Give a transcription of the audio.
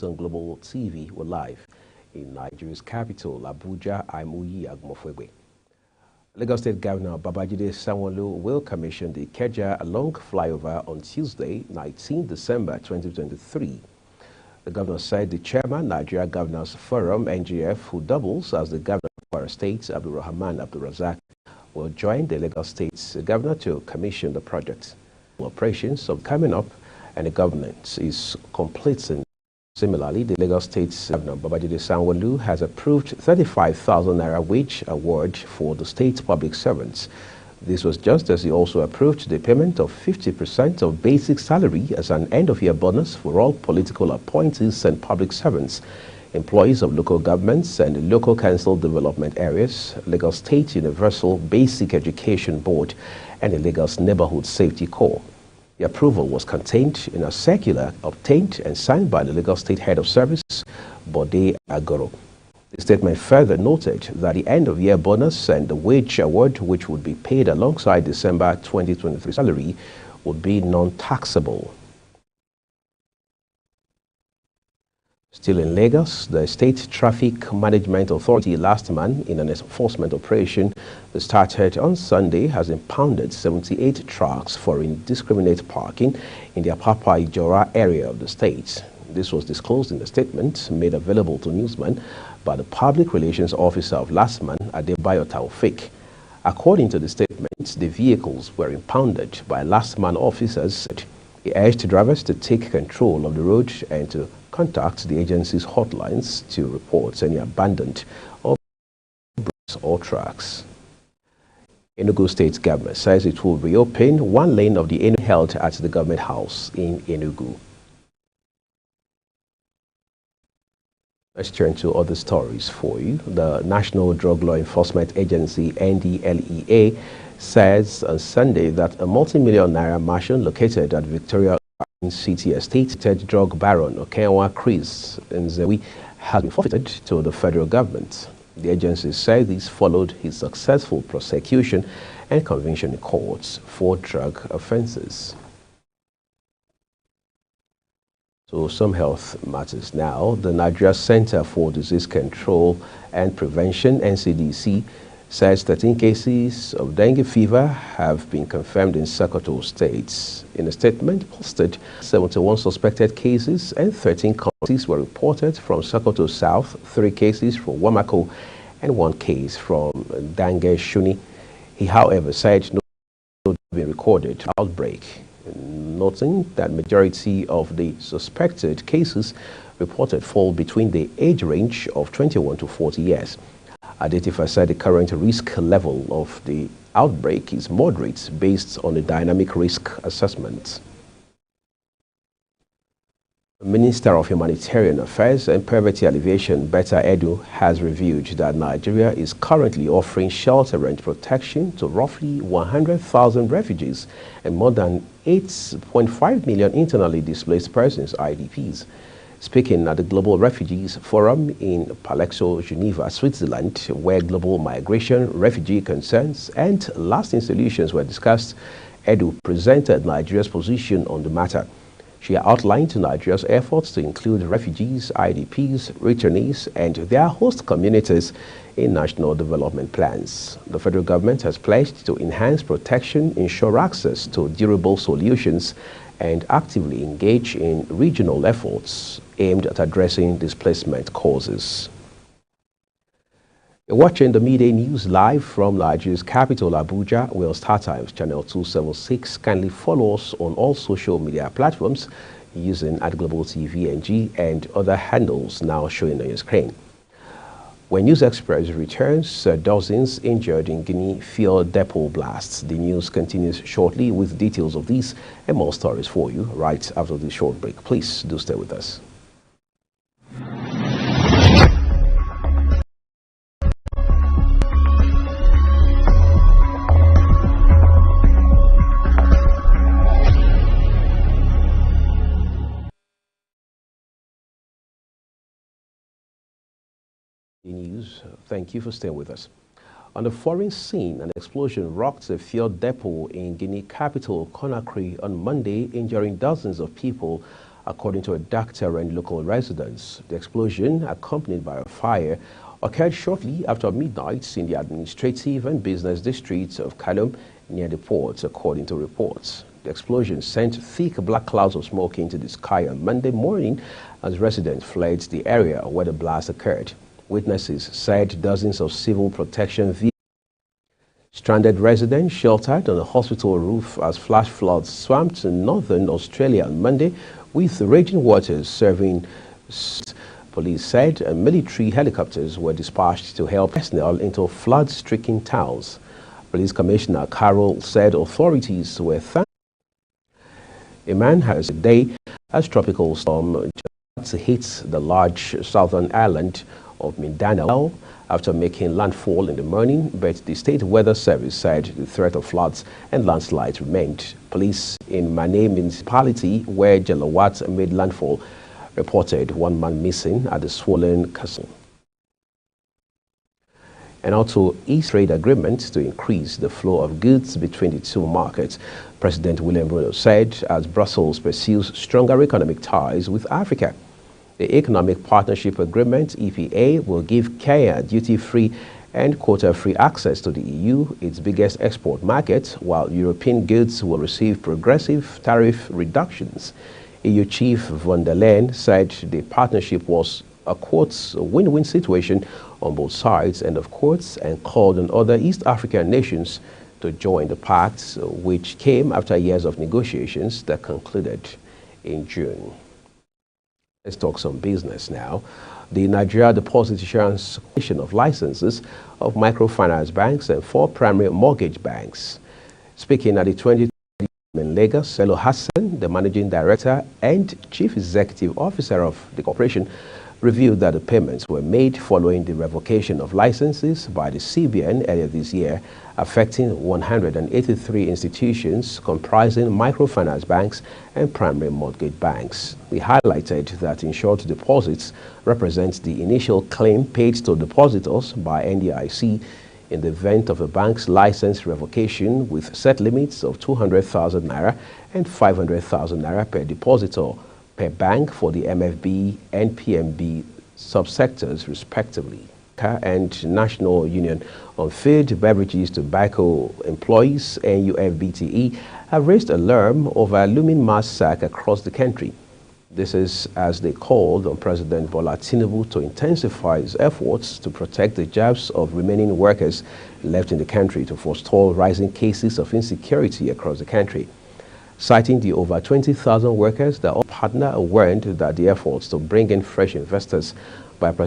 News on Global TV were live in Nigeria's capital, Abuja. I'm Uyi Agmofwebe. Lagos State Governor Babajide Sanwo-Olu will commission the Ikeja Along flyover on Tuesday, 19 December 2023. The governor said the chairman, Nigeria Governors Forum, NGF, who doubles as the governor of our state, Abdulrahman Abdulrazak, will join the Lagos State's governor to commission the project. Operations are coming up and the government is completing. Similarly, the Lagos State's Governor Babajide Sanwo-Olu has approved 35,000 naira wage award for the state public servants. This was just as he also approved the payment of 50% of basic salary as an end-of-year bonus for all political appointees and public servants, employees of local governments and local council development areas, Lagos State Universal Basic Education Board, and the Lagos Neighborhood Safety Corps. The approval was contained in a circular obtained and signed by the Lagos State Head of Service, Bode Agoro. The statement further noted that the end-of-year bonus and the wage award, which would be paid alongside December 2023 salary, would be non-taxable. Still in Lagos, the State Traffic Management Authority last month, in an enforcement operation that started on Sunday, has impounded 78 trucks for indiscriminate parking in the Apapa Ijora area of the state. This was disclosed in a statement made available to newsmen by the Public Relations Officer of Lastman, Adebayo Taufik. According to the statement, the vehicles were impounded by Lastman officers. He urged drivers to take control of the road and to contact the agency's hotlines to report any abandoned or trucks. Enugu State government says it will reopen one lane of the Enugu held at the government house in Enugu. Let's turn to other stories for you. The National Drug Law Enforcement Agency, NDLEA, says on Sunday that a multi-million naira mansion located at Victoria City Estate, drug baron Okenwa Chris Nzewi has been forfeited to the federal government. The agency said this followed his successful prosecution and conviction in courts for drug offenses. So some health matters now. The Nigeria Center for Disease Control and Prevention, NCDC, says 13 cases of dengue fever have been confirmed in Sokoto State. In a statement posted, 71 suspected cases and 13 cases were reported from Sokoto South, 3 cases from Wamako, and 1 case from Dange Shuni. He, however, said no been recorded outbreak, noting that majority of the suspected cases reported fall between the age range of 21 to 40 years. Adetifa said the current risk level of the outbreak is moderate based on a dynamic risk assessment. The Minister of Humanitarian Affairs and Poverty Alleviation, Betta Edu, has revealed that Nigeria is currently offering shelter and protection to roughly 100,000 refugees and more than 8.5 million internally displaced persons, IDPs. Speaking at the Global Refugees Forum in Palexo, Geneva, Switzerland, where global migration, refugee concerns, and lasting solutions were discussed, Edu presented Nigeria's position on the matter. She outlined Nigeria's efforts to include refugees, IDPs, returnees, and their host communities in national development plans. The federal government has pledged to enhance protection, ensure access to durable solutions, and actively engage in regional efforts aimed at addressing displacement causes. You're watching the Midday News live from Nigeria's capital, Abuja. We're StarTimes Channel 276. Kindly follow us on all social media platforms using @Global TV NG and other handles now showing on your screen. When News Express returns, dozens injured in Guinea fuel depot blasts. The news continues shortly with details of these and more stories for you right after this short break. Please do stay with us. News. Thank you for staying with us. On the foreign scene, an explosion rocked a fuel depot in Guinea capital Conakry on Monday, injuring dozens of people according to a doctor and local residents. The explosion, accompanied by a fire, occurred shortly after midnight in the administrative and business districts of Kalum near the port, according to reports. The explosion sent thick black clouds of smoke into the sky on Monday morning as residents fled the area where the blast occurred. Witnesses said dozens of civil protection vehicles. Stranded residents sheltered on a hospital roof as flash floods swamped northern Australia on Monday, with raging waters serving. Police said military helicopters were dispatched to help personnel into flood-stricken towns. Police Commissioner Carroll said authorities were thankful. A man has a day as tropical storm hits the large southern island of Mindanao after making landfall in the morning, but the state weather service said the threat of floods and landslides remained. Police in Mane municipality, where Jalawat made landfall, reported one man missing at the swollen castle. And also East trade agreement to increase the flow of goods between the two markets. President William Ruto said as Brussels pursues stronger economic ties with Africa. The Economic Partnership Agreement, EPA, will give Kenya duty-free and quota-free access to the EU, its biggest export market, while European goods will receive progressive tariff reductions. EU Chief von der Leyen said the partnership was a, quotes, win-win situation on both sides, and of course, and called on other East African nations to join the pact, which came after years of negotiations that concluded in June. Let's talk some business now. The Nigeria Deposit Insurance Corporation of licenses of microfinance banks and 4 primary mortgage banks. Speaking at the 2020 in Lagos, Selo Hassan, the managing director and chief executive officer of the corporation, revealed that the payments were made following the revocation of licenses by the CBN earlier this year, affecting 183 institutions comprising microfinance banks and primary mortgage banks. We highlighted that insured deposits represent the initial claim paid to depositors by NDIC in the event of a bank's license revocation, with set limits of 200,000 naira and 500,000 naira per depositor per bank for the MFB and PMB subsectors respectively. And National Union on Food, Beverages, Tobacco Employees, NUFBTE, have raised alarm over looming mass sack across the country. This is as they called on President Bola Tinubu to intensify his efforts to protect the jobs of remaining workers left in the country to forestall rising cases of insecurity across the country. Citing the over 20,000 workers that all partner warned that the efforts to bring in fresh investors by President